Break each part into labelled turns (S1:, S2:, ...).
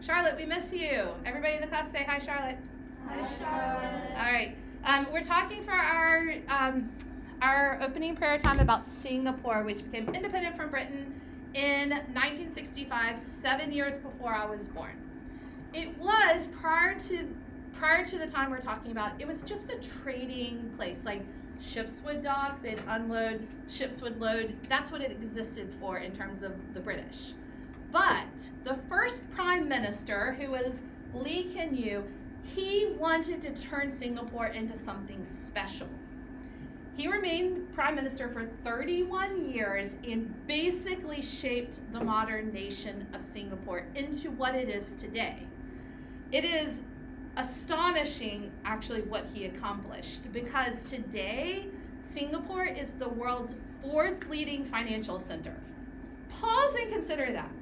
S1: Charlotte, we miss you. Everybody in the class say hi, Charlotte.
S2: Hi, Charlotte.
S1: All right. We're talking for our opening prayer time about Singapore, which became independent from Britain in 1965, 7 years before I was born. It was prior to the time we're talking about. It was just a trading place. Like ships would dock, they'd unload, ships would load. That's what it existed for in terms of the British. But the first prime minister, who was Lee Kuan Yew, he wanted to turn Singapore into something special. He remained prime minister for 31 years and basically shaped the modern nation of Singapore into what it is today. It is astonishing, actually, what he accomplished, because today Singapore is the world's 4th leading financial center. Pause and consider that.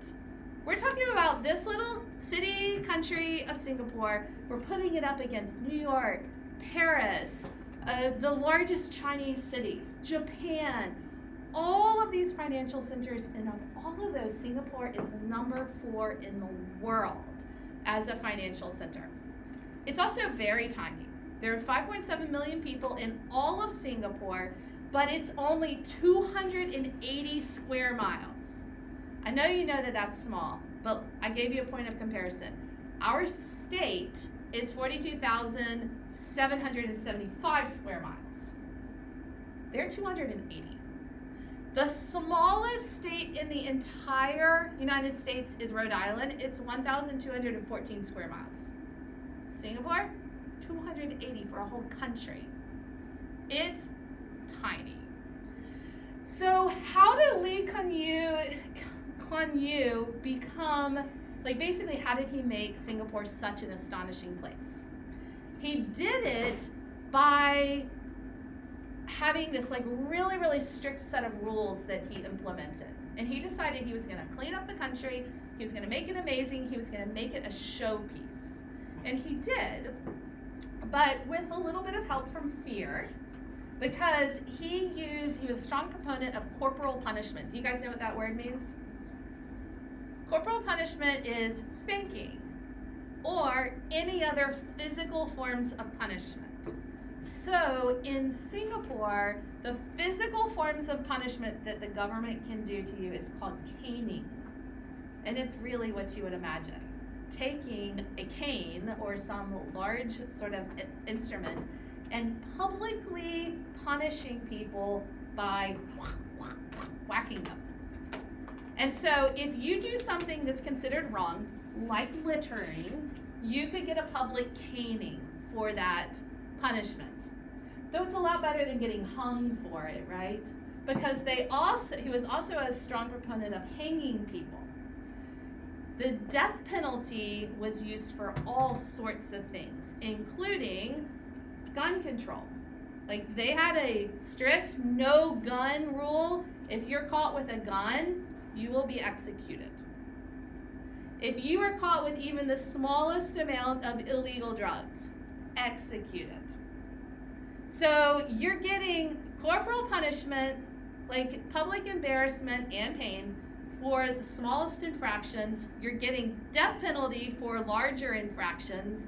S1: We're talking about this little city country of Singapore. We're putting it up against New York, Paris, the largest Chinese cities, Japan, all of these financial centers, and of all of those, Singapore is number 4 in the world as a financial center. It's also very tiny. There are 5.7 million people in all of Singapore, but it's only 280 square miles. I know you know that that's small, but I gave you a point of comparison. Our state is 42,775 square miles. They're 280. The smallest state in the entire United States is Rhode Island. It's 1,214 square miles. Singapore, 280 for a whole country. It's tiny. So how did Lee Kuan Yew become, basically how did he make Singapore such an astonishing place? He did it by having this really, really strict set of rules that he implemented. And he decided he was going to clean up the country, he was going to make it amazing, he was going to make it a showpiece. And he did, but with a little bit of help from fear, because he was a strong proponent of corporal punishment. Do you guys know what that word means? Corporal punishment is spanking or any other physical forms of punishment. So in Singapore, the physical forms of punishment that the government can do to you is called caning. And it's really what you would imagine. Taking a cane or some large sort of instrument and publicly punishing people by whacking them. And so if you do something that's considered wrong, like littering, you could get a public caning for that punishment. Though it's a lot better than getting hung for it, right? Because he was also a strong proponent of hanging people. The death penalty was used for all sorts of things, including gun control. They had a strict no gun rule. If you're caught with a gun, you will be executed. If you are caught with even the smallest amount of illegal drugs, executed. So you're getting corporal punishment, public embarrassment and pain, for the smallest infractions. You're getting death penalty for larger infractions.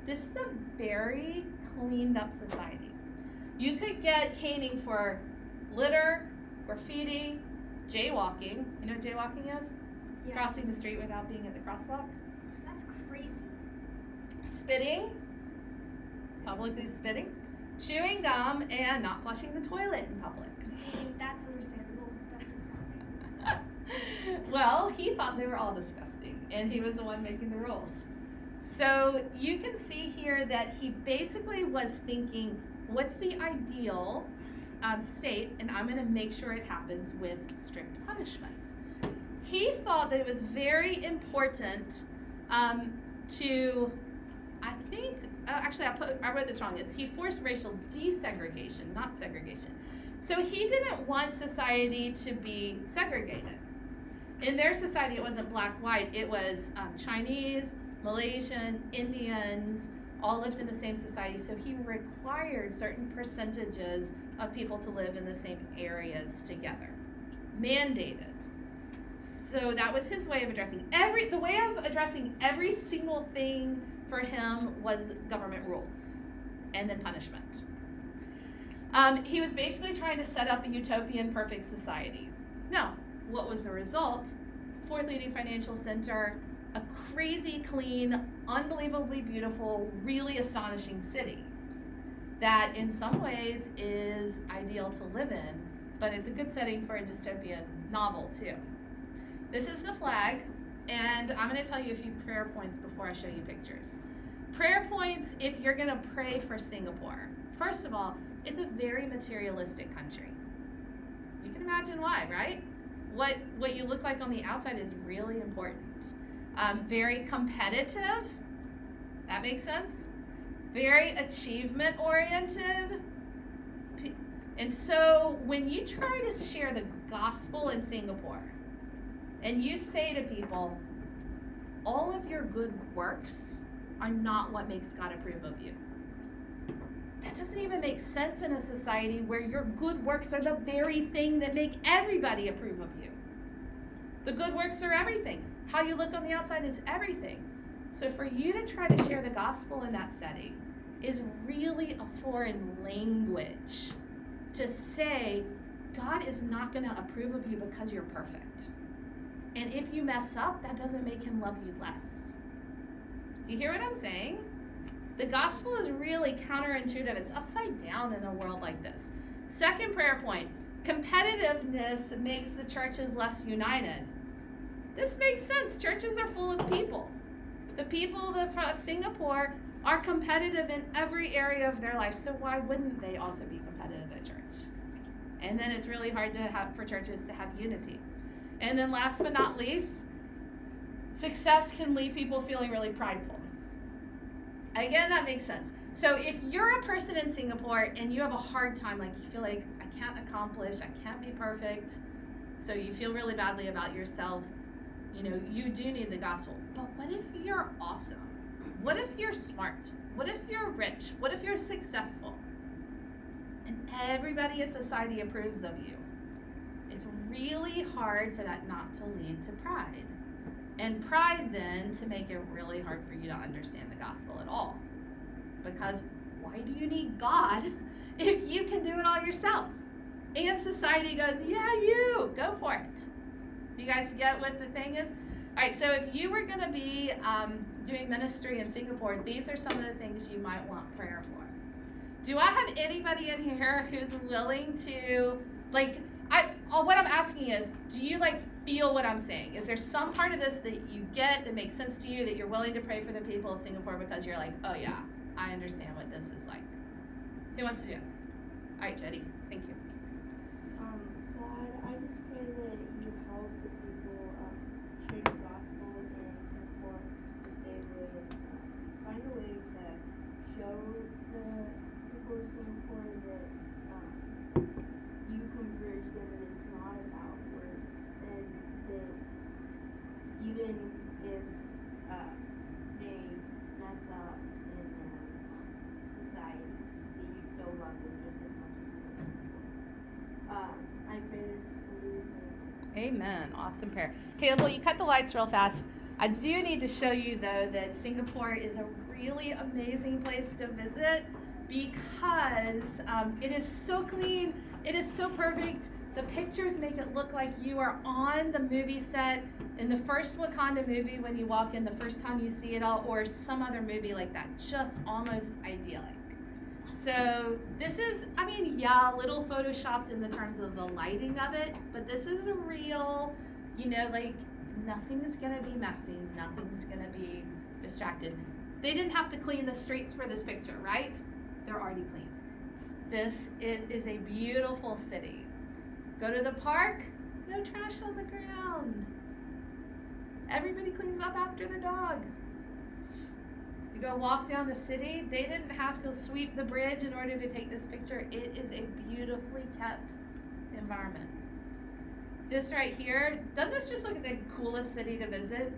S1: This is a very cleaned up society. You could get caning for litter, graffiti, jaywalking. You know what jaywalking is?
S2: Yeah.
S1: Crossing the street without being at the crosswalk.
S2: That's crazy.
S1: Spitting, publicly spitting, chewing gum, and not flushing the toilet in public.
S2: Hey, that's understandable. That's disgusting.
S1: Well, he thought they were all disgusting, and he was the one making the rules. So you can see here that he basically was thinking, what's the ideal state, and I'm going to make sure it happens with strict punishments. He thought that it was very important to, I think, actually I wrote this wrong, he forced racial desegregation, not segregation. So he didn't want society to be segregated. In their society, it wasn't black-white. It was Chinese, Malaysian, Indians, all lived in the same society. So he required certain percentages of people to live in the same areas together. Mandated. So that was his way of addressing the way of addressing every single thing for him was government rules and then punishment. He was basically trying to set up a utopian perfect society. Now, what was the result? Fourth leading financial center, a crazy clean, unbelievably beautiful, really astonishing city that in some ways is ideal to live in, but it's a good setting for a dystopian novel too. This is the flag, and I'm going to tell you a few prayer points before I show you pictures. Prayer points if you're going to pray for Singapore. First of all, it's a very materialistic country. You can imagine why, right? What you look like on the outside is really important. Very competitive. That makes sense. Very achievement oriented. And so when you try to share the gospel in Singapore and you say to people, all of your good works are not what makes God approve of you. That doesn't even make sense in a society where your good works are the very thing that make everybody approve of you. The good works are everything. How you look on the outside is everything. So for you to try to share the gospel in that setting is really a foreign language to say God is not going to approve of you because you're perfect. And if you mess up, that doesn't make him love you less. Do you hear what I'm saying? The gospel is really counterintuitive. It's upside down in a world like this. Second prayer point, competitiveness makes the churches less united. This makes sense. Churches are full of people. The people of Singapore are competitive in every area of their life, so why wouldn't they also be competitive at church? And then it's really hard for churches to have unity. And then last but not least, success can leave people feeling really prideful. Again, that makes sense. So if you're a person in Singapore and you have a hard time, like you feel like I can't accomplish, I can't be perfect, so you feel really badly about yourself, you do need the gospel. But what if you're awesome? What if you're smart? What if you're rich? What if you're successful? And everybody in society approves of you. It's really hard for that not to lead to pride. And pride then to make it really hard for you to understand the gospel at all. Because why do you need God if you can do it all yourself? And society goes, yeah, you, go for it. You guys get what the thing is? All right, so if you were going to be doing ministry in Singapore, these are some of the things you might want prayer for. Do I have anybody in here who's willing to, what I'm asking is, do you feel what I'm saying? Is there some part of this that you get that makes sense to you, that you're willing to pray for the people of Singapore because you're like, oh yeah, I understand what this is like? Who wants to do it? All right, Jody, thank you.
S3: God, I just pray that you help the people share the gospel in Singapore, that they would find a way to show the people of Singapore that you converge them and it's not about words, and that even if they mess up in society, that you still love them just as much as you love them before. I pray this in Jesus' name.
S1: Amen. Awesome prayer. Caleb, will you cut the lights real fast? I do need to show you, though, that Singapore is a really amazing place to visit because it is so clean. It is so perfect. The pictures make it look like you are on the movie set in the first Wakanda movie when you walk in the first time you see it all, or some other movie like that. Just almost idyllic. So this is, a little photoshopped in the terms of the lighting of it, but this is a real, nothing's gonna be messy, nothing's gonna be distracted. They didn't have to clean the streets for this picture, right? They're already clean. It is a beautiful city. Go to the park, no trash on the ground. Everybody cleans up after the dog. You go walk down the city, they didn't have to sweep the bridge in order to take this picture. It is a beautifully kept environment. This right here, doesn't this just look like the coolest city to visit?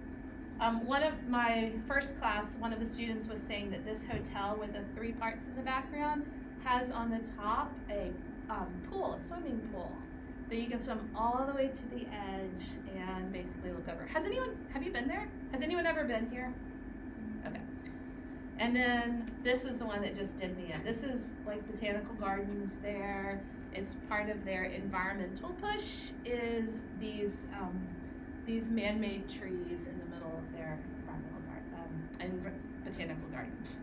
S1: One of my first class, one of the students was saying that this hotel with the 3 parts in the background has on the top a pool, a swimming pool. that you can swim all the way to the edge and basically look over. Have you been there? Has anyone ever been here? Okay. And then this is the one that just did me in. This is like Botanical Gardens there. It's part of their environmental push is these man-made trees in the middle of their botanical gardens.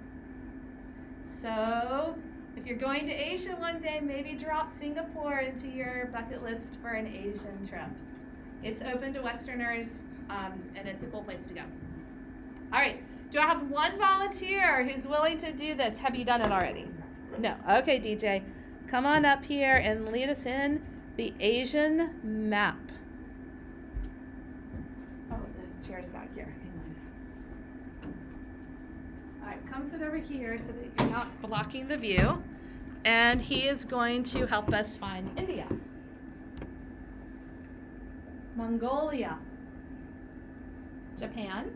S1: So if you're going to Asia one day, maybe drop Singapore into your bucket list for an Asian trip. It's open to Westerners, and it's a cool place to go. All right, do I have one volunteer who's willing to do this? Have you done it already? No. Okay, DJ, come on up here and lead us in the Asian map. Oh, the chair's back here. All right, come sit over here so that you're not blocking the view. And he is going to help us find India, Mongolia, Japan,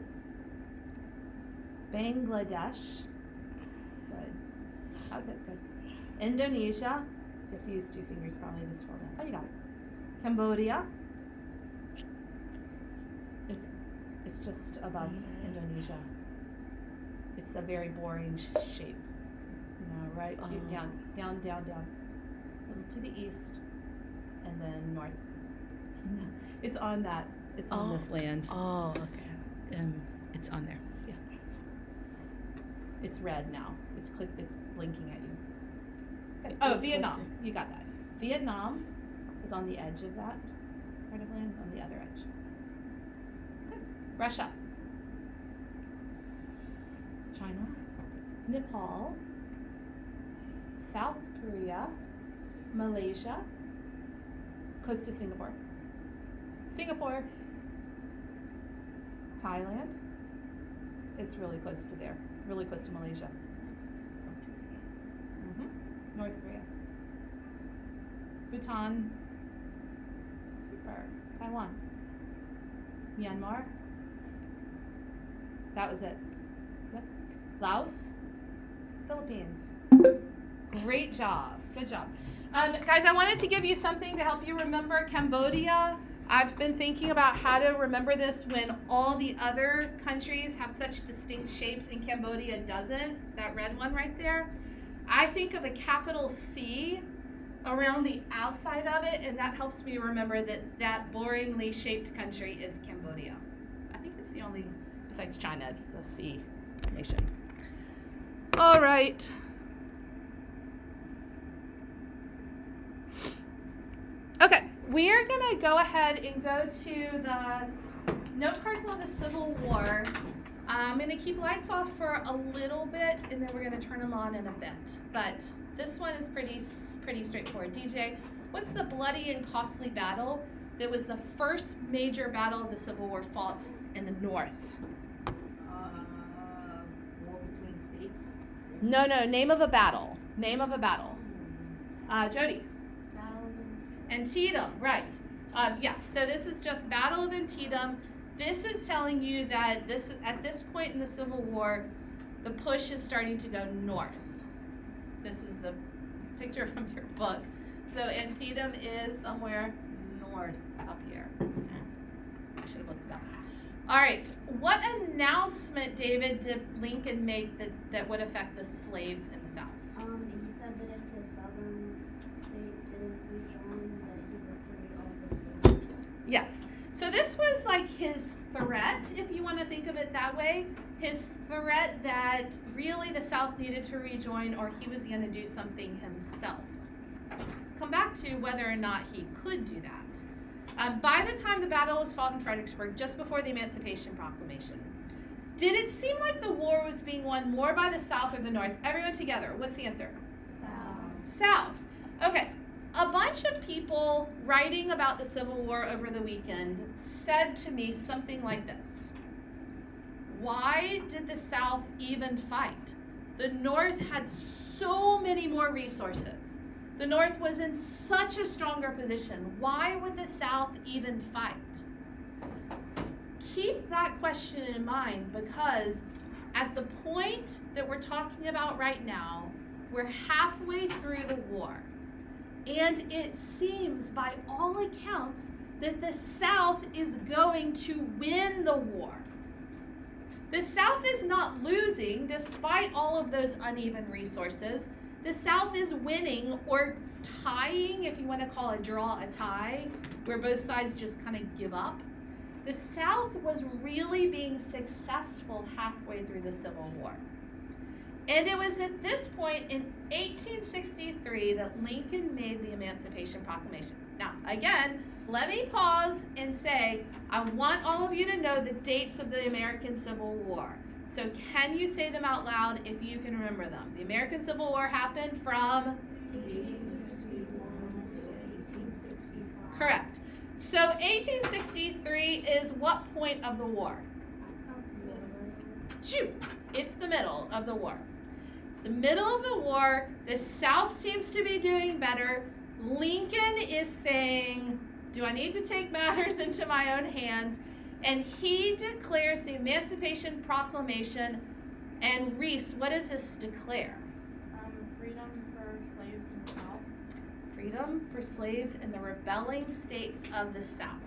S1: Bangladesh. Good. How's it? Good. Indonesia. You have to use 2 fingers probably to scroll down. Oh, you got it. Cambodia. It's just above Indonesia. It's a very boring shape. No, right? Down. A little to the east, and then north. It's on that. It's on this land.
S4: Oh, okay.
S1: It's on there. Yeah. It's red now. It's blinking at you. Okay. Oh, Vietnam. You got that. Vietnam is on the edge of that part of land, on the other edge. Good. Russia. China. Nepal. South Korea. Malaysia. Close to Singapore. Thailand. It's really close to there. Really close to Malaysia. North Korea. Bhutan. Super. Taiwan. Myanmar. That was it. Yep. Laos. Philippines. Great job. Good job. Guys, I wanted to give you something to help you remember Cambodia. I've been thinking about how to remember this when all the other countries have such distinct shapes and Cambodia doesn't. That red one right there. I think of a capital C around the outside of it, and that helps me remember that boringly shaped country is Cambodia. I think it's the only, besides China, it's a C nation. All right. Okay, we are going to go ahead and go to the note cards on the Civil War. I'm going to keep lights off for a little bit, and then we're going to turn them on in a bit. But this one is pretty straightforward. DJ, what's the bloody and costly battle that was the first major battle of the Civil War fought in the North?
S4: War between states?
S1: No, name of a battle. Jody.
S3: Battle of
S1: Antietam, right. Yeah, so this is just Battle of Antietam. This is telling you that at this point in the Civil War, the push is starting to go north. This is the picture from your book. So Antietam is somewhere north up here. I should have looked it up. All right, what announcement, David, did Lincoln make that would affect the slaves in the South?
S3: He said that if the southern states didn't rejoin, that he would free all the slaves.
S1: Yes. So this was like his threat, if you want to think of it that way. His threat that really the South needed to rejoin or he was going to do something himself. Come back to whether or not he could do that. By the time the battle was fought in Fredericksburg, just before the Emancipation Proclamation, did it seem like the war was being won more by the South or the North? Everyone together. What's the answer? South. Okay. A bunch of people writing about the Civil War over the weekend said to me something like this. Why did the South even fight? The North had so many more resources. The North was in such a stronger position. Why would the South even fight? Keep that question in mind because at the point that we're talking about right now, we're halfway through the war. And it seems, by all accounts, that the South is going to win the war. The South is not losing despite all of those uneven resources. The South is winning or tying, if you want to call a draw a tie, where both sides just kind of give up. The South was really being successful halfway through the Civil War. And it was at this point in 1863 that Lincoln made the Emancipation Proclamation. Now, again, let me pause and say, I want all of you to know the dates of the American Civil War. So can you say them out loud if you can remember them? The American Civil War happened from
S3: 1861 to 1865.
S1: Correct. So 1863 is what point of the war? Shoot, it's the middle of the war. It's the middle of the war. The South seems to be doing better. Lincoln is saying, do I need to take matters into my own hands? And he declares the Emancipation Proclamation. And Reese, what does this declare?
S3: Freedom for slaves in the South.
S1: Freedom for slaves in the rebelling states of the South.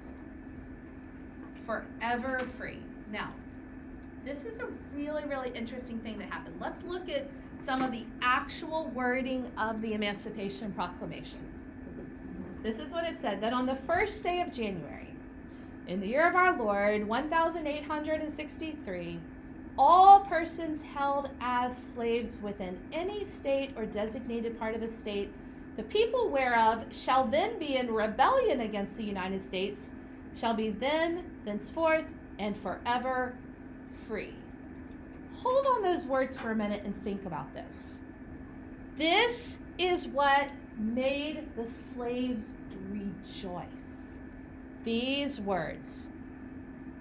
S1: Forever free. Now, this is a really, really interesting thing that happened. Let's look at some of the actual wording of the Emancipation Proclamation. This is what it said, that on the first day of January, in the year of our Lord, 1863, all persons held as slaves within any state or designated part of a state, the people whereof shall then be in rebellion against the United States, shall be thenceforth, and forever free. Hold on those words for a minute and think about this. This is what made the slaves rejoice. These words,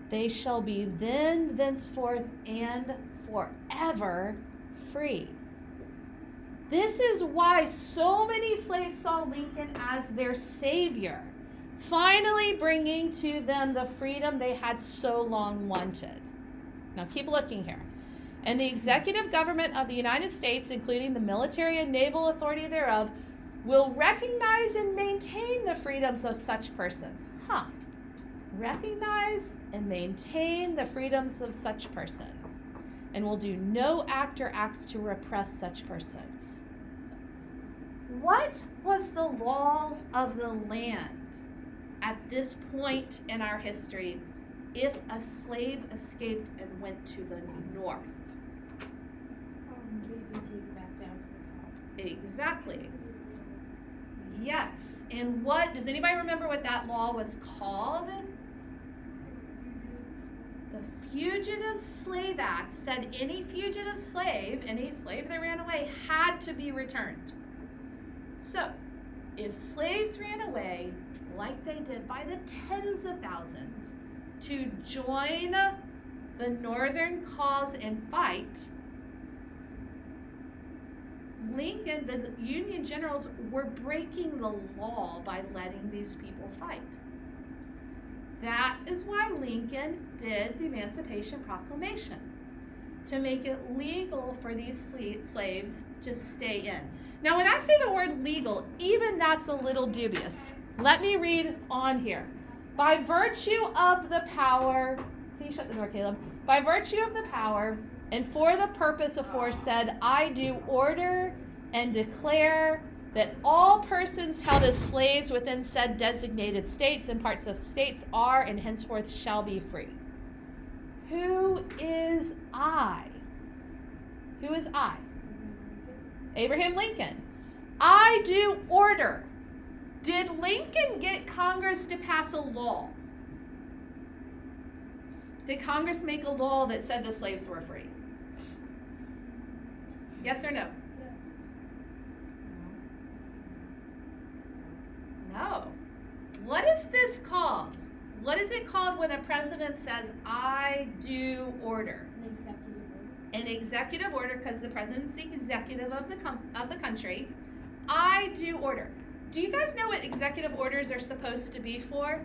S1: they shall be thenceforth, and forever free. This is why so many slaves saw Lincoln as their savior, finally bringing to them the freedom they had so long wanted. Now keep looking here. And the executive government of the United States, including the military and naval authority thereof, will recognize and maintain the freedoms of such persons. Recognize and maintain the freedoms of such person, and will do no act or acts to repress such persons. What was the law of the land at this point in our history if a slave escaped and went to the north?
S3: They'd be taken back down to the South.
S1: Exactly. Yes. And what, does anybody remember what that law was called? The Fugitive Slave Act said any fugitive slave, any slave that ran away, had to be returned. So, if slaves ran away, like they did by the tens of thousands, to join the Northern cause and fight, Lincoln, the Union generals, were breaking the law by letting these people fight. That is why Lincoln did the Emancipation Proclamation, to make it legal for these slaves to stay in. Now, when I say the word legal, even that's a little dubious. Let me read on here. By virtue of the power, can you shut the door, Caleb? By virtue of the power, and for the purpose aforesaid, I do order and declare that all persons held as slaves within said designated states and parts of states are and henceforth shall be free. Who is I? Who is I? Abraham Lincoln. I do order. Did Lincoln get Congress to pass a law? Did Congress make a law that said the slaves were free? Yes or no? No. What is this called? What is it called when a president says, I do order? An executive order, because the president's the executive of the country. I do order. Do you guys know what executive orders are supposed to be for?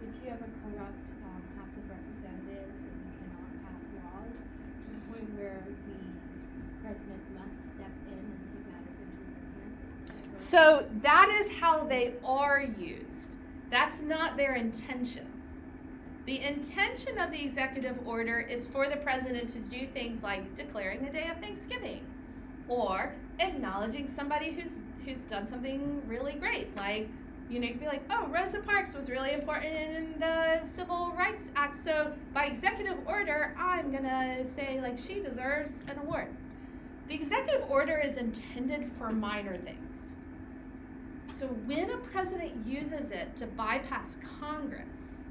S3: If you have a corrupt House of Representatives and you cannot pass laws to the point where the president must step in and take matters into his own hands.
S1: So that is how they are used. That's not their intention. The intention of the executive order is for the president to do things like declaring a day of Thanksgiving or acknowledging somebody who's done something really great. Like, you know, you could be like, oh, Rosa Parks was really important in the Civil Rights Act, so by executive order, I'm gonna say, like, she deserves an award. The executive order is intended for minor things. So when a president uses it to bypass Congress,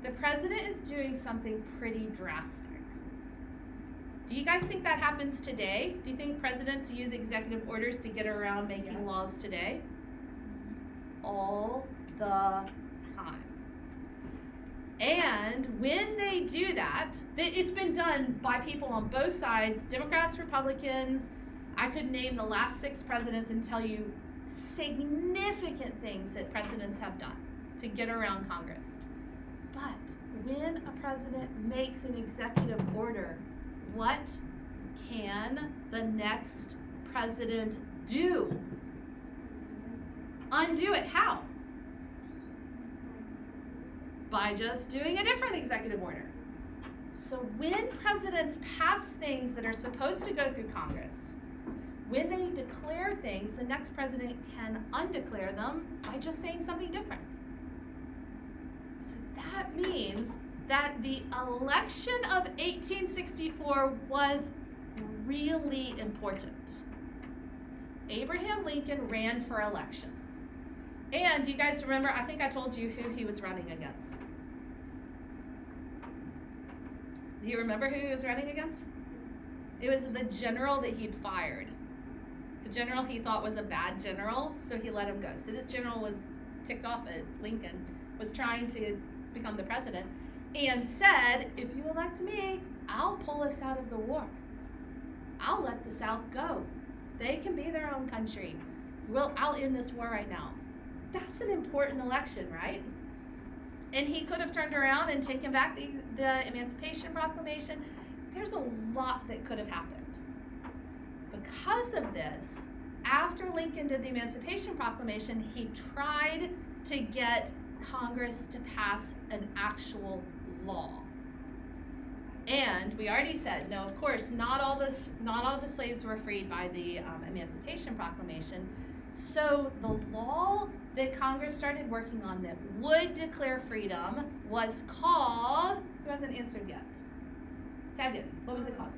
S1: the president is doing something pretty drastic. Do you guys think that happens today? Do you think presidents use executive orders to get around making laws today? All the time. And when they do that, it's been done by people on both sides, Democrats, Republicans. I could name the last 6 presidents and tell you significant things that presidents have done to get around Congress. But when a president makes an executive order, what can the next president do? Undo it. How? By just doing a different executive order. So when presidents pass things that are supposed to go through Congress, when they declare things, the next president can undeclare them by just saying something different. So that means that the election of 1864 was really important. Abraham Lincoln ran for election. And do you guys remember, I think I told you who he was running against. Do you remember who he was running against? It was the general that he'd fired. The general he thought was a bad general, so he let him go. So this general was ticked off at Lincoln, was trying to become the president, and said, if you elect me, I'll pull us out of the war. I'll let the South go. They can be their own country. I'll end this war right now. That's an important election, right? And he could have turned around and taken back the Emancipation Proclamation. There's a lot that could have happened. Because of this, after Lincoln did the Emancipation Proclamation, he tried to get Congress to pass an actual law. And we already said, no, of course, not all the slaves were freed by the Emancipation Proclamation. So the law that Congress started working on that would declare freedom was called, who hasn't answered yet? Tag it. What was it called?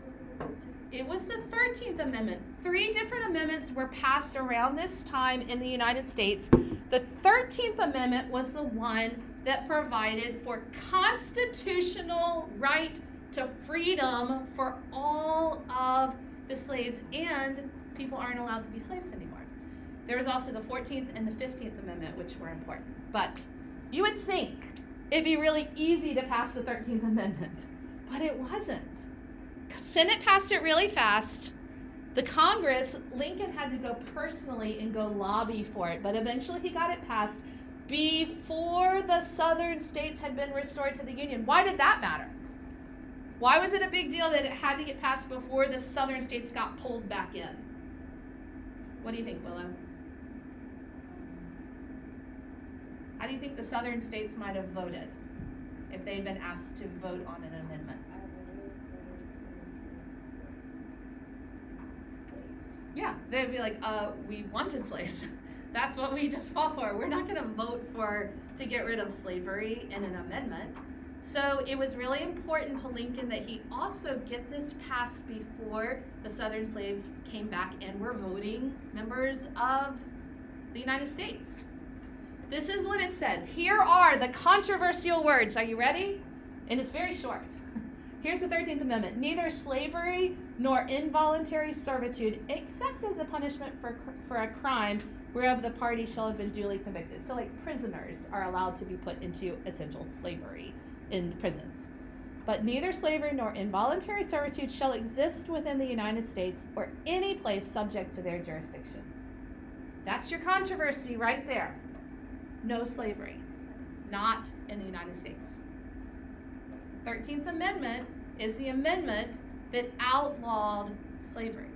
S1: It was the 13th Amendment. 3 different amendments were passed around this time in the United States. The 13th Amendment was the one that provided for constitutional right to freedom for all of the slaves, and people aren't allowed to be slaves anymore. There was also the 14th and the 15th Amendment, which were important. But you would think it'd be really easy to pass the 13th Amendment, but it wasn't. Senate passed it really fast. The Congress, Lincoln had to go personally and go lobby for it, but eventually he got it passed before the southern states had been restored to the Union. Why did that matter? Why was it a big deal that it had to get passed before the southern states got pulled back in? What do you think, Willow? How do you think the southern states might have voted if they'd been asked to vote on an amendment? Yeah, they'd be like, we wanted slaves. That's what we just fought for. We're not going to vote to get rid of slavery in an amendment. So it was really important to Lincoln that he also get this passed before the southern slaves came back and were voting members of the United States. This is what it said. Here are the controversial words. Are you ready? And it's very short. Here's the 13th Amendment. Neither slavery nor involuntary servitude, except as a punishment for a crime whereof the party shall have been duly convicted. So like prisoners are allowed to be put into essential slavery in prisons. But neither slavery nor involuntary servitude shall exist within the United States or any place subject to their jurisdiction. That's your controversy right there. No slavery. Not in the United States. 13th Amendment is the amendment that outlawed slavery.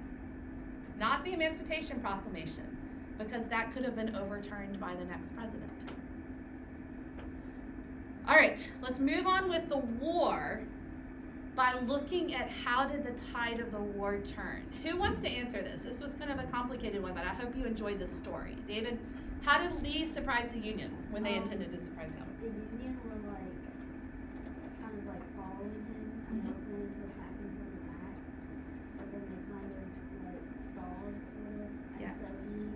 S1: Not the Emancipation Proclamation. because that could have been overturned by the next president. All right, let's move on with the war by looking at how did the tide of the war turn. Who wants to answer this? This was kind of a complicated one, but I hope you enjoyed this story. David, how did Lee surprise the Union when they intended to surprise him?
S3: The Union were kind of following him and hoping to attack him from the back, but then they kind of stalled sort of, and
S1: Yes.
S3: so he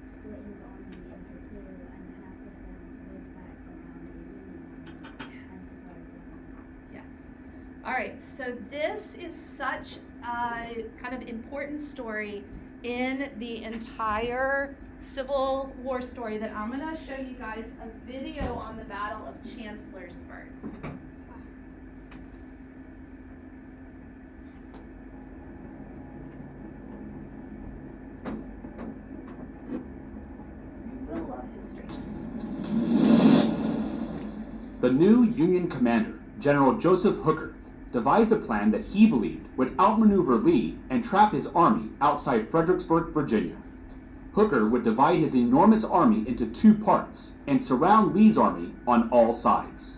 S3: split his army into two, and half of them moved back around the Union army and surprised them.
S1: Yes. All right, so this is such a kind of important story in the entire Civil War story that I'm going to show you guys a video on the Battle of Chancellorsburg. You will love history.
S5: The new Union commander, General Joseph Hooker, devised a plan that he believed would outmaneuver Lee and trap his army outside Fredericksburg, Virginia. Hooker would divide his enormous army into two parts and surround Lee's army on all sides.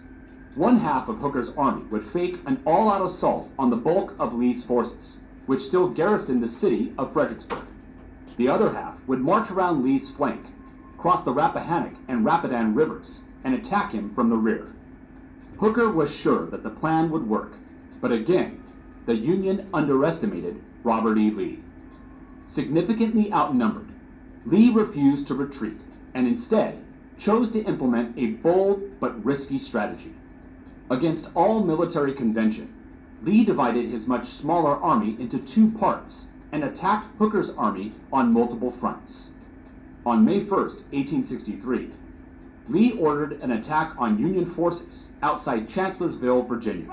S5: One half of Hooker's army would fake an all-out assault on the bulk of Lee's forces, which still garrisoned the city of Fredericksburg. The other half would march around Lee's flank, cross the Rappahannock and Rapidan rivers, and attack him from the rear. Hooker was sure that the plan would work, but again, the Union underestimated Robert E. Lee. Significantly outnumbered, Lee refused to retreat and instead chose to implement a bold but risky strategy. Against all military convention, Lee divided his much smaller army into two parts and attacked Hooker's army on multiple fronts. On May 1st, 1863, Lee ordered an attack on Union forces outside Chancellorsville, Virginia.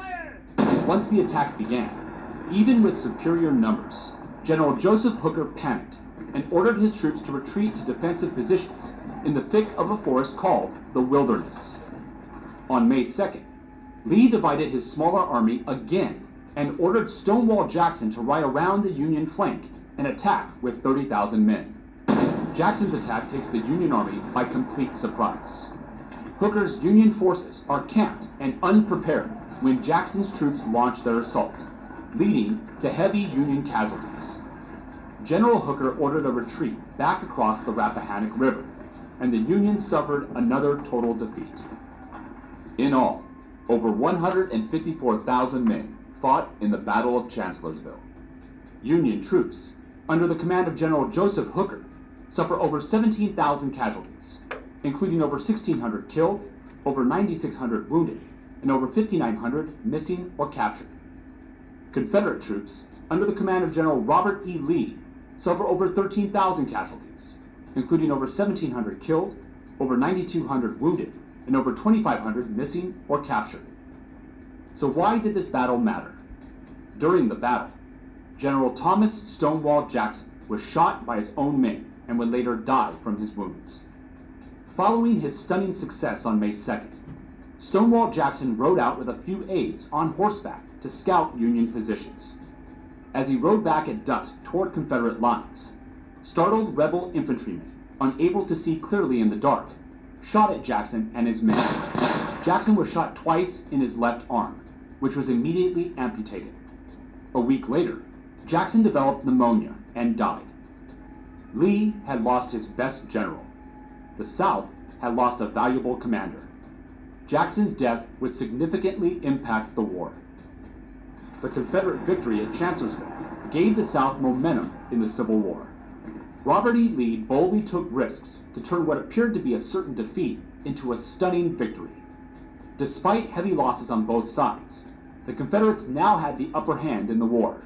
S5: Once the attack began, even with superior numbers, General Joseph Hooker panicked and ordered his troops to retreat to defensive positions in the thick of a forest called the Wilderness. On May 2nd, Lee divided his smaller army again and ordered Stonewall Jackson to ride around the Union flank and attack with 30,000 men. Jackson's attack takes the Union army by complete surprise. Hooker's Union forces are camped and unprepared when Jackson's troops launch their assault, leading to heavy Union casualties. General Hooker ordered a retreat back across the Rappahannock River, and the Union suffered another total defeat. In all, over 154,000 men fought in the Battle of Chancellorsville. Union troops, under the command of General Joseph Hooker, suffer over 17,000 casualties, including over 1,600 killed, over 9,600 wounded, and over 5,900 missing or captured. Confederate troops, under the command of General Robert E. Lee, suffer over 13,000 casualties, including over 1,700 killed, over 9,200 wounded, and over 2,500 missing or captured. So why did this battle matter? During the battle, General Thomas Stonewall Jackson was shot by his own men and would later die from his wounds. Following his stunning success on May 2nd, Stonewall Jackson rode out with a few aides on horseback to scout Union positions. As he rode back at dusk toward Confederate lines, startled rebel infantrymen, unable to see clearly in the dark, shot at Jackson and his men. Jackson was shot twice in his left arm, which was immediately amputated. A week later, Jackson developed pneumonia and died. Lee had lost his best general. The South had lost a valuable commander. Jackson's death would significantly impact the war. The Confederate victory at Chancellorsville gave the South momentum in the Civil War. Robert E. Lee boldly took risks to turn what appeared to be a certain defeat into a stunning victory. Despite heavy losses on both sides, the Confederates now had the upper hand in the war.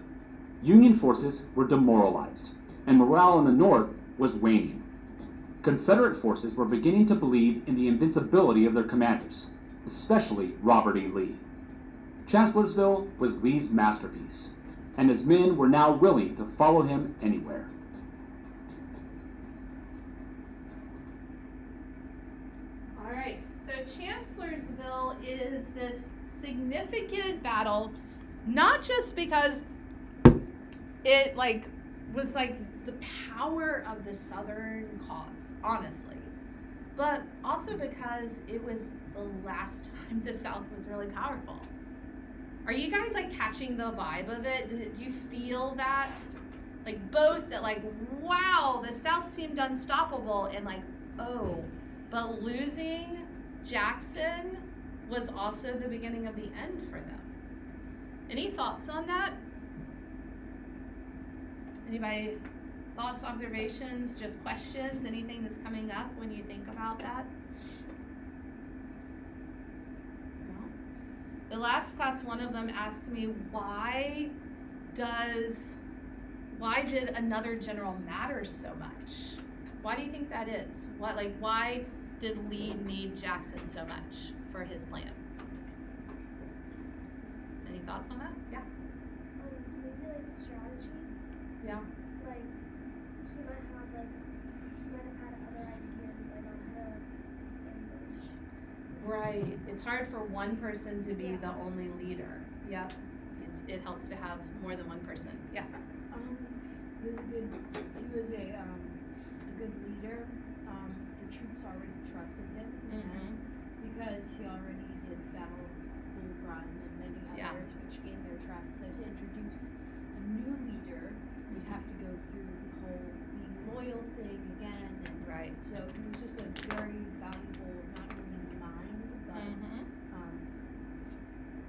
S5: Union forces were demoralized, and morale in the North was waning. Confederate forces were beginning to believe in the invincibility of their commanders, especially Robert E. Lee. Chancellorsville was Lee's masterpiece, and his men were now willing to follow him anywhere.
S1: All right, so Chancellorsville is this significant battle, not just because it was the power of the Southern cause, honestly. But also because it was the last time the South was really powerful. Are you guys like catching the vibe of it? Do you feel that? Like both that like, wow, the South seemed unstoppable, and like, oh, but losing Jackson was also the beginning of the end for them. Any thoughts on that? Anybody? Thoughts, observations, just questions, anything that's coming up when you think about that? No? The last class, one of them asked me, why did another general matter so much? Why do you think that is? Why did Lee need Jackson so much for his plan? Any thoughts on that? Yeah.
S2: Maybe like strategy.
S1: Yeah.
S2: Like he might have had other ideas like on how to ambush.
S1: Right. It's hard for one person to be
S2: Yeah.
S1: the only leader. Yep. It helps to have more than one person. Yeah.
S4: He was a good leader. The troops already trusted him because he already did Battle Bull Run and many
S1: Yeah.
S4: others, which gained their trust. So to introduce a new leader, we'd have to go through the whole being loyal thing again. And
S1: Right.
S4: so he was just a very valuable, not only mind, but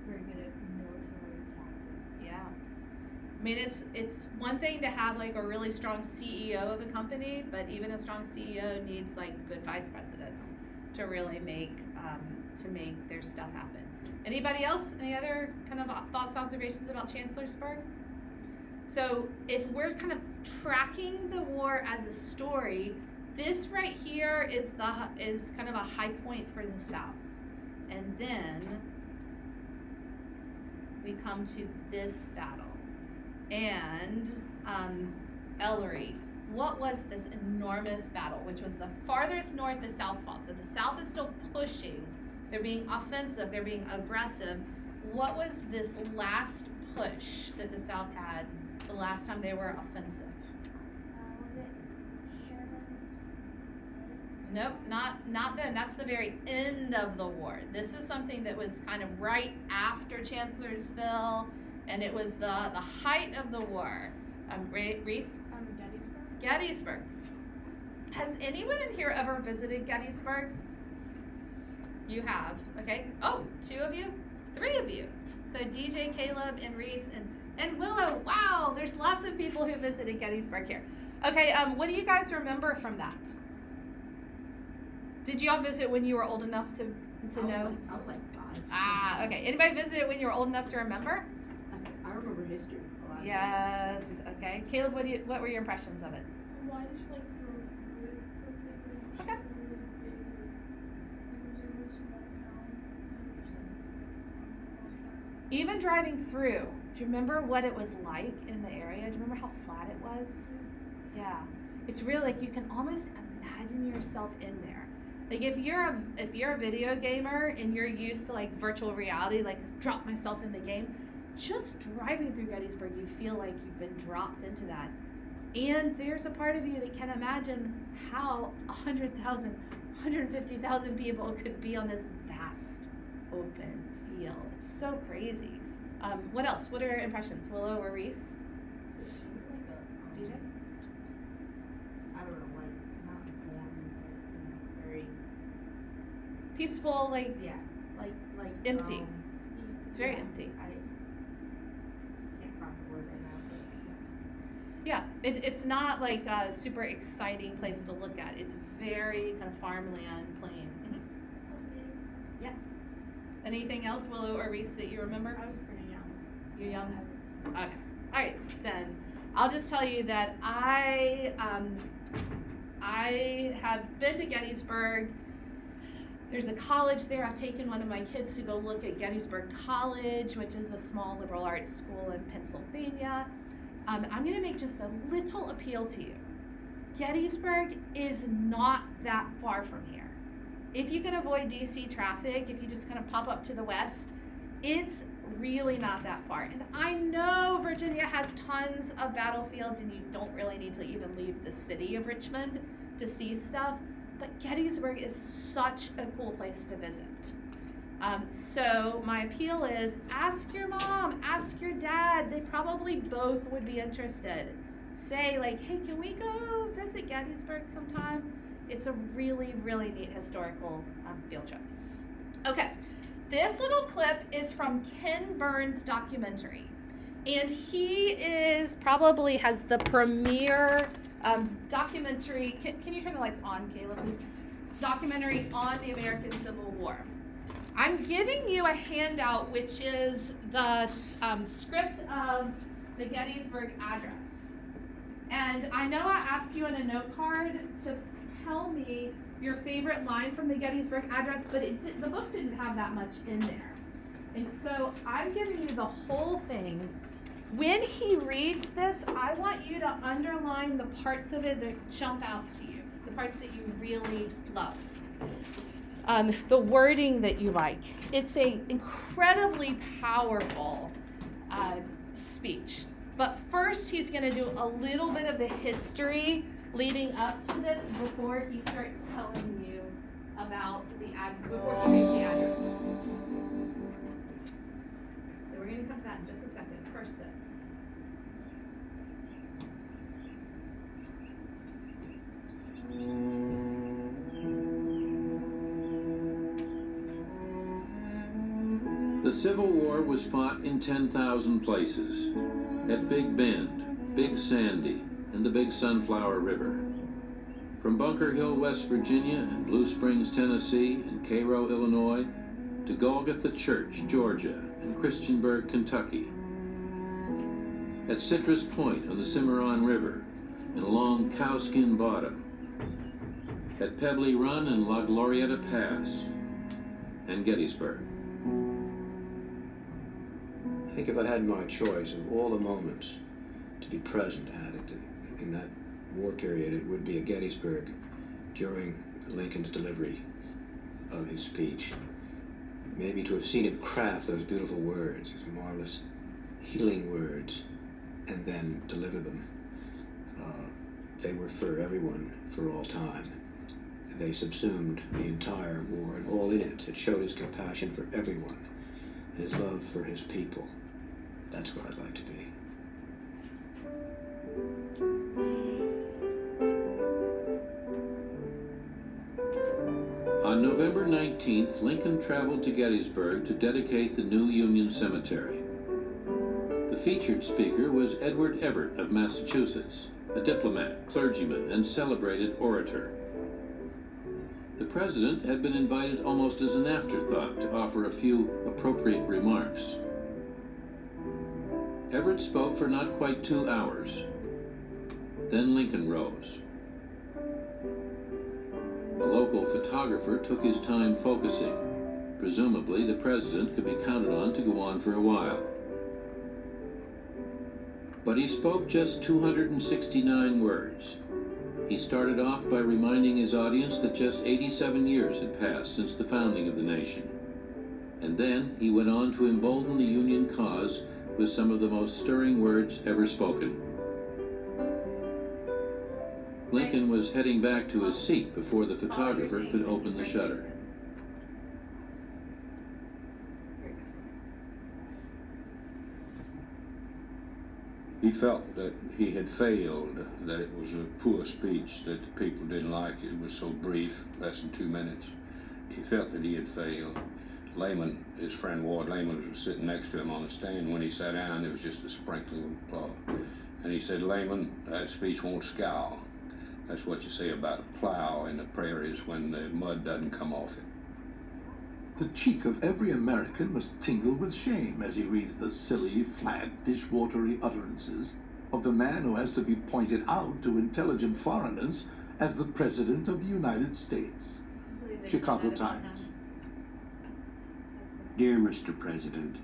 S4: very good at military tactics.
S1: Yeah. I mean, it's one thing to have like a really strong CEO of a company, but even a strong CEO needs like good vice presidents to really make their stuff happen. Anybody else? Any other kind of thoughts, observations about Chancellorsburg? So if we're kind of tracking the war as a story, this right here is kind of a high point for the South, and then we come to this battle. And Ellery, what was this enormous battle, which was the farthest north the South fought? So the South is still pushing. They're being offensive. They're being aggressive. What was this last push that the South had the last time they were offensive?
S2: Was it Sherman's?
S1: Nope, not then. That's the very end of the war. This is something that was kind of right after Chancellorsville, and it was the height of the war. Reese? Gettysburg. Has anyone in here ever visited Gettysburg? You have. Okay. Oh, 2 of you? 3 of you. So DJ, Caleb, and Reese, and Willow. Wow, there's lots of people who visited Gettysburg here. Okay, what do you guys remember from that? Did you all visit when you were old enough to know?
S4: I was like 5.
S1: Ah, okay. Anybody visit when you were old enough to remember?
S4: I remember history a lot.
S1: Yes. Okay. Caleb, what were your impressions of it?
S3: Well, I just like drove through it quickly, but it was
S1: Okay.
S3: just really big. It was a really small town. And just
S1: Even driving through, do you remember what it was like in the area? Do you remember how flat it was? Yeah. It's really like you can almost imagine yourself in there. Like if you're a video gamer and you're used to like virtual reality, like drop myself in the game, just driving through Gettysburg, you feel like you've been dropped into that. And there's a part of you that can imagine how 100,000, 150,000 people could be on this vast open field. It's so crazy. What else? What are your impressions? Willow or Reese? DJ?
S4: I don't know, like not warm, but very
S1: Peaceful, like
S4: like
S1: empty. It's very empty.
S4: I can't find the word right now, but
S1: Yeah, it's not like a super exciting place to look at. It's very kind of farmland, plain. Yes. Anything else, Willow or Reese, that you remember?
S3: I was pretty young.
S1: You're young? Okay. All right, then. I'll just tell you that I have been to Gettysburg. There's a college there. I've taken one of my kids to go look at Gettysburg College, which is a small liberal arts school in Pennsylvania. I'm going to make just a little appeal to you. Gettysburg is not that far from here. If you can avoid DC traffic, if you just kind of pop up to the west, it's really not that far. And I know Virginia has tons of battlefields and you don't really need to even leave the city of Richmond to see stuff, but Gettysburg is such a cool place to visit. So my appeal is ask your mom, ask your dad. They probably both would be interested. Say like, hey, can we go visit Gettysburg sometime? It's a really, really neat historical field trip. Okay, this little clip is from Ken Burns' documentary. And he is probably has the premier documentary. Can you turn the lights on, Kayla, please? Documentary on the American Civil War. I'm giving you a handout, which is the script of the Gettysburg Address. And I know I asked you in a note card to tell me your favorite line from the Gettysburg Address, but the book didn't have that much in there. And so I'm giving you the whole thing. When he reads this, I want you to underline the parts of it that jump out to you, the parts that you really love. The wording that you like. It's an incredibly powerful speech. But first, he's going to do a little bit of the history leading up to this before he starts telling you about before he reads the address. So we're going to come to that in just a second. First, this.
S6: The Civil War was fought in 10,000 places, at Big Bend, Big Sandy, and the Big Sunflower River. From Bunker Hill, West Virginia, and Blue Springs, Tennessee, and Cairo, Illinois, to Golgotha Church, Georgia, and Christiansburg, Kentucky. At Citrus Point on the Cimarron River, and along Cowskin Bottom. At Pebbly Run and La Glorieta Pass, and Gettysburg.
S7: I think if I had my choice of all the moments to be present at it in that war period, it would be at Gettysburg during Lincoln's delivery of his speech. Maybe to have seen him craft those beautiful words, those marvelous healing words, and then deliver them. They were for everyone for all time. They subsumed the entire war and all in it. It showed his compassion for everyone, his love for his people. That's what I'd like to be.
S6: On November 19th, Lincoln traveled to Gettysburg to dedicate the new Union Cemetery. The featured speaker was Edward Everett of Massachusetts, a diplomat, clergyman, and celebrated orator. The president had been invited almost as an afterthought to offer a few appropriate remarks. Everett spoke for not quite 2 hours. Then Lincoln rose. A local photographer took his time focusing. Presumably, the president could be counted on to go on for a while. But he spoke just 269 words. He started off by reminding his audience that just 87 years had passed since the founding of the nation. And then he went on to embolden the Union cause with some of the most stirring words ever spoken. Lincoln was heading back to his seat before the photographer could open the shutter.
S8: He felt that he had failed, that it was a poor speech, that the people didn't like it. It was so brief, less than 2 minutes. He felt that he had failed. Layman, his friend Ward Layman, was sitting next to him on the stand. When he sat down, there was just a sprinkling of applause. And he said, "Layman, that speech won't scowl. That's what you say about a plow in the prairies when the mud doesn't come off it."
S9: The cheek of every American must tingle with shame as he reads the silly, flat, dishwatery utterances of the man who has to be pointed out to intelligent foreigners as the President of the United States. Chicago Times.
S10: Dear Mr. President,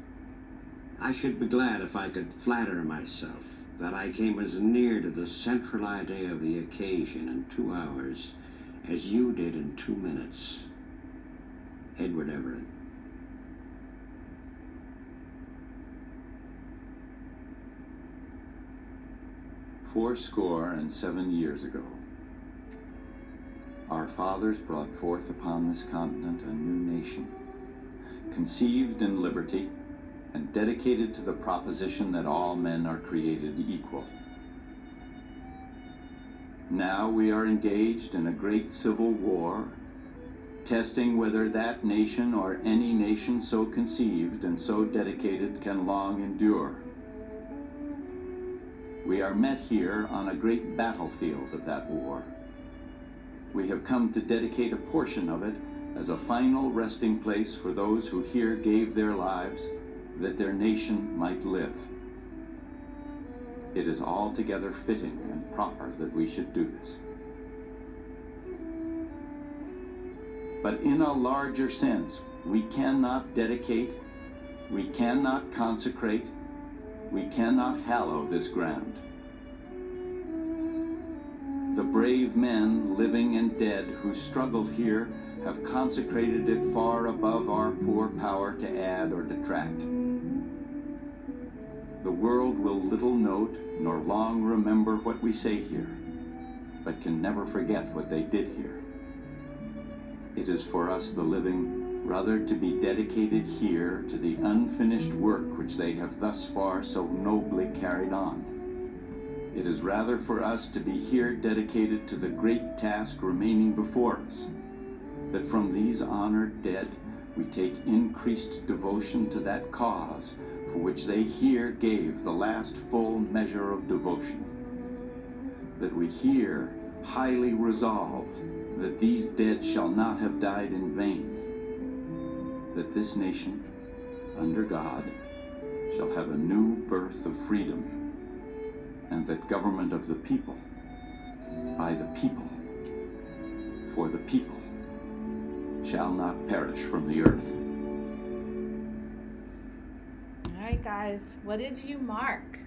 S10: I should be glad if I could flatter myself that I came as near to the central idea of the occasion in 2 hours as you did in 2 minutes. Edward Everett.
S11: 407 years ago, our fathers brought forth upon this continent a new nation, conceived in liberty and dedicated to the proposition that all men are created equal. Now we are engaged in a great civil war, testing whether that nation or any nation so conceived and so dedicated can long endure. We are met here on a great battlefield of that war. We have come to dedicate a portion of it as a final resting place for those who here gave their lives that their nation might live. It is altogether fitting and proper that we should do this. But in a larger sense, we cannot dedicate, we cannot consecrate, we cannot hallow this ground. The brave men, living and dead, who struggled here have consecrated it far above our poor power to add or detract. The world will little note nor long remember what we say here, but can never forget what they did here. It is for us, the living, rather to be dedicated here to the unfinished work which they have thus far so nobly carried on. It is rather for us to be here dedicated to the great task remaining before us, that from these honored dead we take increased devotion to that cause for which they here gave the last full measure of devotion, that we here highly resolve that these dead shall not have died in vain, that this nation, under God, shall have a new birth of freedom, and that government of the people, by the people, for the people, shall not perish from the earth.
S1: All right, guys, what did you mark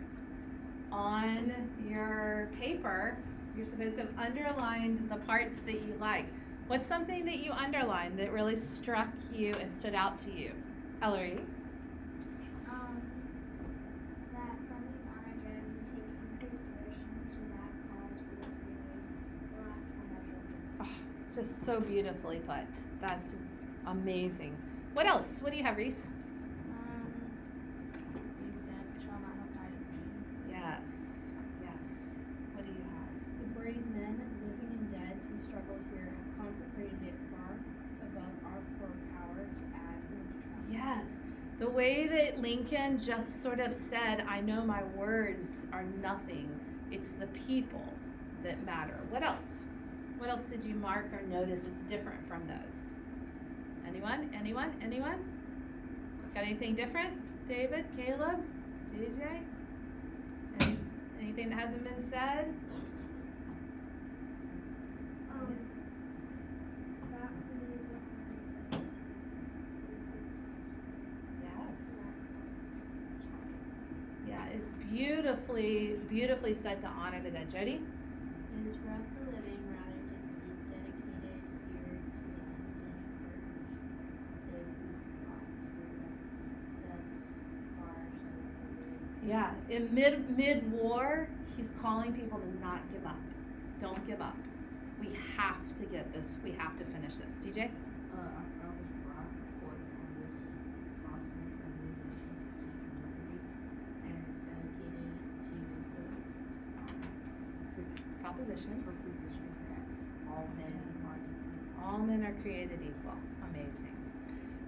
S1: on your paper? You're supposed to have underlined the parts that you like. What's something that you underlined that really struck you and stood out to you? Ellery?
S2: That from these honored dead, we take increased devotion to that cause for which we made the last full measure of duty.
S1: Oh, it's just so beautifully put. That's amazing. What else? What do you have, Reese?
S3: These dead shall not have died in vain.
S1: Yes. Yes. What do you have?
S3: The brave men, living and dead, who struggled here, have consecrated it far above our poor power to add or detract.
S1: Yes. The way that Lincoln just sort of said, I know my words are nothing. It's the people that matter. What else? What else did you mark or notice that's different from those? Anyone? Anyone? Anyone? Got anything different? David? Caleb? DJ? Anything that hasn't been said?
S2: That please
S1: Yes. Yeah, it's beautifully, beautifully said to honor the dead. Jody?
S3: It is for us the living rather to be dedicated here to the unfinished work which they who brought here thus far so
S1: Yeah, in mid-war, he's calling people to not give up. Don't give up. We have to get this. We have to finish this. DJ?
S4: Our fathers brought forth on this continent a new nation, conceived in liberty, and dedicated to the
S1: Proposition.
S4: proposition that all men are equal.
S1: All men are created equal. Amazing.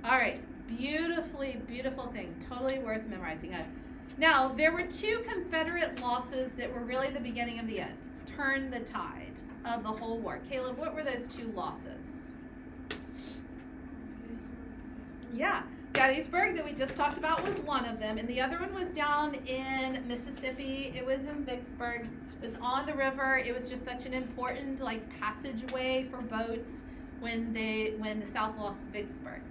S1: All right. Beautifully, beautiful thing. Totally worth memorizing. Now, there were two Confederate losses that were really the beginning of the end. Turned the tide of the whole war. Caleb, what were those two losses? Yeah. Gettysburg, that we just talked about, was one of them, and the other one was down in Mississippi. It was in Vicksburg. It was on the river. It was just such an important passageway for boats when the South lost Vicksburg.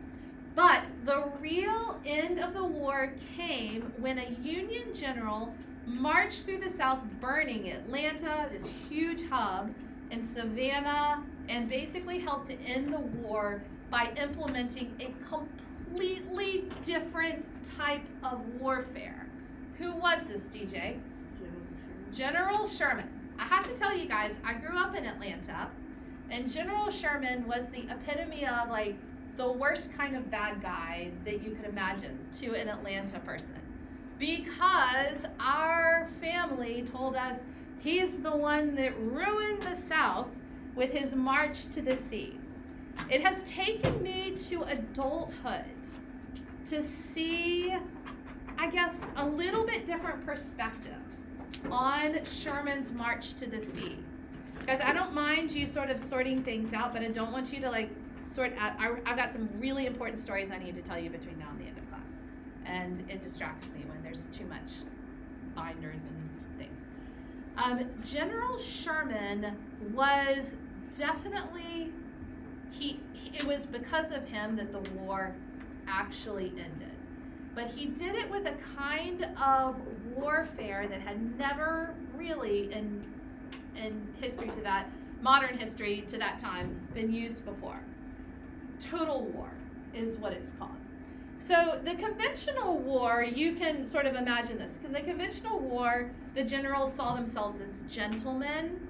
S1: But the real end of the war came when a Union general marched through the South, burning Atlanta, this huge hub, and Savannah, and basically helped to end the war by implementing a completely different type of warfare. Who was this, DJ? General Sherman. I have to tell you guys, I grew up in Atlanta, and General Sherman was the epitome of like the worst kind of bad guy that you could imagine to an Atlanta person. Because our family told us he's the one that ruined the South with his march to the sea. It has taken me to adulthood to see, I guess, a little bit different perspective on Sherman's march to the sea. Guys, I don't mind you sort of sorting things out, but I don't want you to like sort out. I've got some really important stories I need to tell you between now and the end of class. And it distracts me when there's too much binders and things. General Sherman was definitely, it was because of him that the war actually ended. But he did it with a kind of warfare that had never really in history to that, modern history to that time, been used before. Total war is what it's called. So the conventional war, you can sort of imagine this. In the conventional war, the generals saw themselves as gentlemen.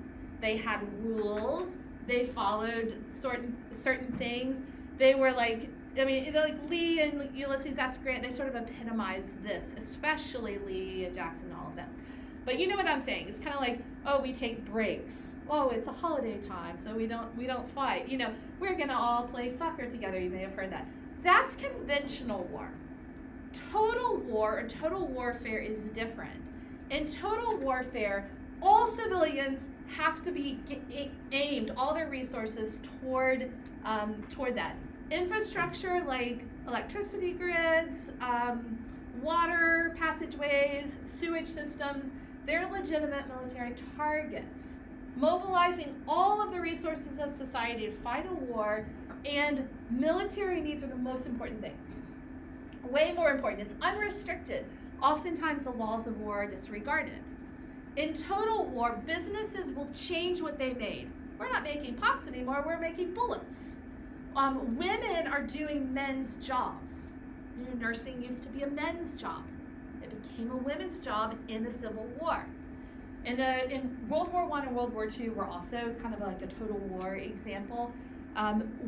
S1: They had rules. They followed certain things. They were like, I mean, like Lee and Ulysses S. Grant, they sort of epitomize this, especially Lee and Jackson and all of them. But you know what I'm saying? It's kind of like, oh, we take breaks. Oh, it's a holiday time, so we don't fight. You know, we're gonna all play soccer together. You may have heard that. That's conventional war. Total war or total warfare is different. In total warfare, all civilians have to be aimed, all their resources toward that. Infrastructure like electricity grids, water passageways, sewage systems, they're legitimate military targets. Mobilizing all of the resources of society to fight a war, and military needs are the most important things. Way more important. It's unrestricted. Oftentimes the laws of war are disregarded. In total war, businesses will change what they made. We're not making pots anymore, we're making bullets. Women are doing men's jobs. Nursing used to be a men's job. It became a women's job in the Civil War. In World War I and World War II were also kind of like a total war example.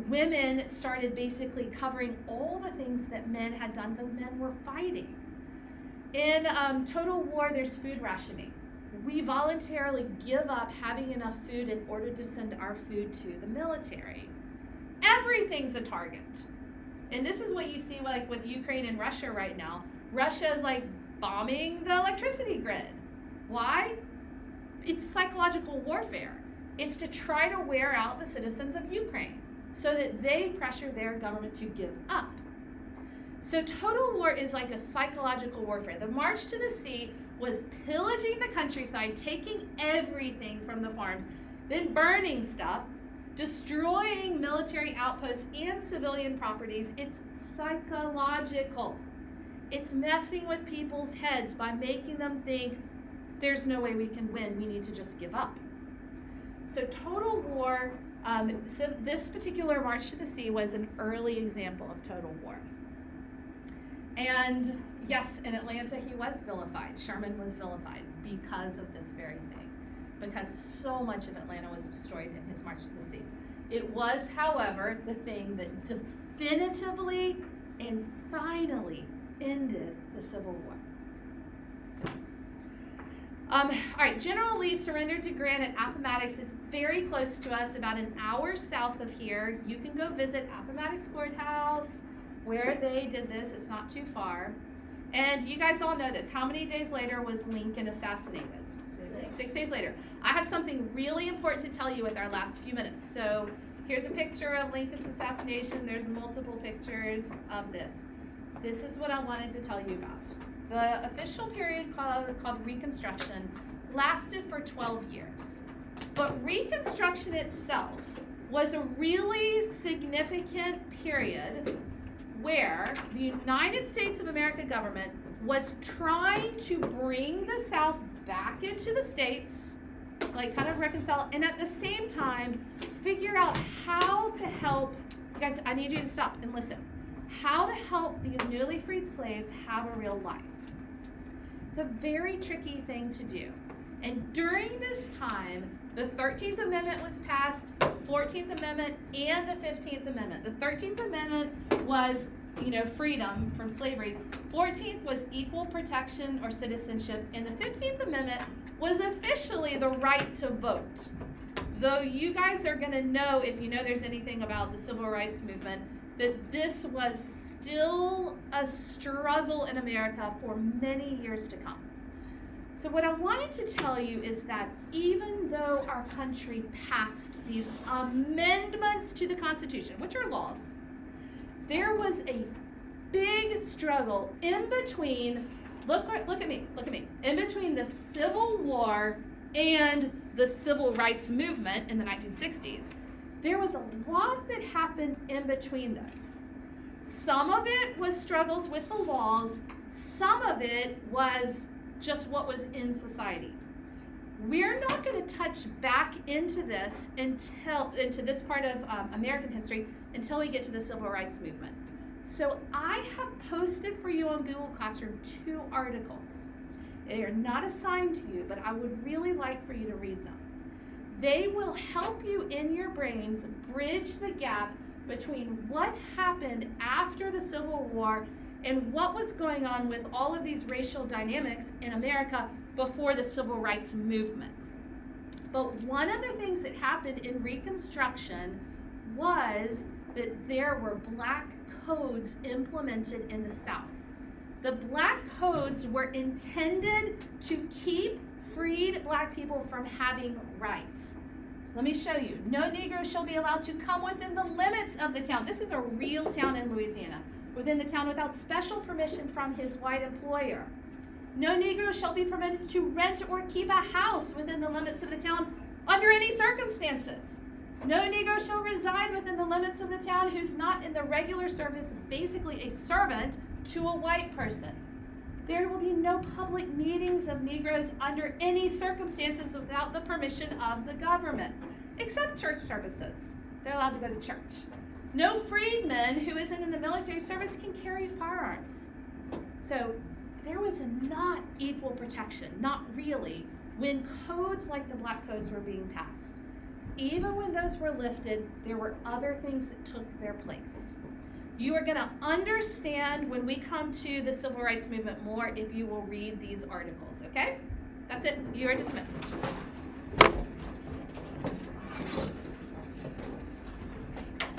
S1: Women started basically covering all the things that men had done because men were fighting. In total war, there's food rationing. We voluntarily give up having enough food in order to send our food to the military. Everything's a target. And this is what you see like with Ukraine and Russia right now. Russia is like bombing the electricity grid. Why? It's psychological warfare. It's to try to wear out the citizens of Ukraine so that they pressure their government to give up. So total war is like a psychological warfare. The March to the Sea was pillaging the countryside, taking everything from the farms, then burning stuff, destroying military outposts and civilian properties. It's psychological. It's messing with people's heads by making them think there's no way we can win, we need to just give up. So total war, so this particular March to the Sea was an early example of total war. And yes, in Atlanta he was vilified. Sherman was vilified because of this very thing, because so much of Atlanta was destroyed in his March to the Sea. It was, however, the thing that definitively and finally ended the Civil War. All right, General Lee surrendered to Grant at Appomattox. It's very close to us, about an hour south of here. You can go visit Appomattox Courthouse, where they did this. It's not too far. And you guys all know this. How many days later was Lincoln assassinated? 6 days later. I have something really important to tell you with our last few minutes. So here's a picture of Lincoln's assassination. There's multiple pictures of this. This is what I wanted to tell you about. The official period called Reconstruction lasted for 12 years. But Reconstruction itself was a really significant period where the United States of America government was trying to bring the South back into the states, like kind of reconcile, and at the same time figure out how to help, guys, I need you to stop and listen, how to help these newly freed slaves have a real life. It's a very tricky thing to do. And during this time, the 13th Amendment was passed, 14th Amendment, and the 15th Amendment. The 13th Amendment was, freedom from slavery. 14th was equal protection or citizenship. And the 15th Amendment was officially the right to vote. Though you guys are going to know, if you know there's anything about the civil rights movement, that this was still a struggle in America for many years to come. So what I wanted to tell you is that even though our country passed these amendments to the Constitution, which are laws, there was a big struggle in between, look at me, in between the Civil War and the Civil Rights Movement in the 1960s. There was a lot that happened in between this. Some of it was struggles with the laws, some of it was just what was in society. We're not going to touch back into this into this part of American history until we get to the Civil Rights Movement. So I have posted for you on Google Classroom 2 articles. They are not assigned to you, but I would really like for you to read them. They will help you in your brains bridge the gap between what happened after the Civil War and what was going on with all of these racial dynamics in America before the Civil Rights Movement. But one of the things that happened in Reconstruction was that there were black codes implemented in the South. The black codes were intended to keep freed black people from having rights. Let me show you. No Negro shall be allowed to come within the limits of the town. This is a real town in Louisiana. Within the town without special permission from his white employer. No Negro shall be permitted to rent or keep a house within the limits of the town under any circumstances. No Negro shall reside within the limits of the town who's not in the regular service, basically a servant to a white person. There will be no public meetings of Negroes under any circumstances without the permission of the government, except church services. They're allowed to go to church. No freedman who isn't in the military service can carry firearms. So there was not equal protection, not really, when codes like the black codes were being passed. Even when those were lifted, there were other things that took their place. You are going to understand when we come to the Civil Rights Movement more if you will read these articles, okay? That's it. You are dismissed.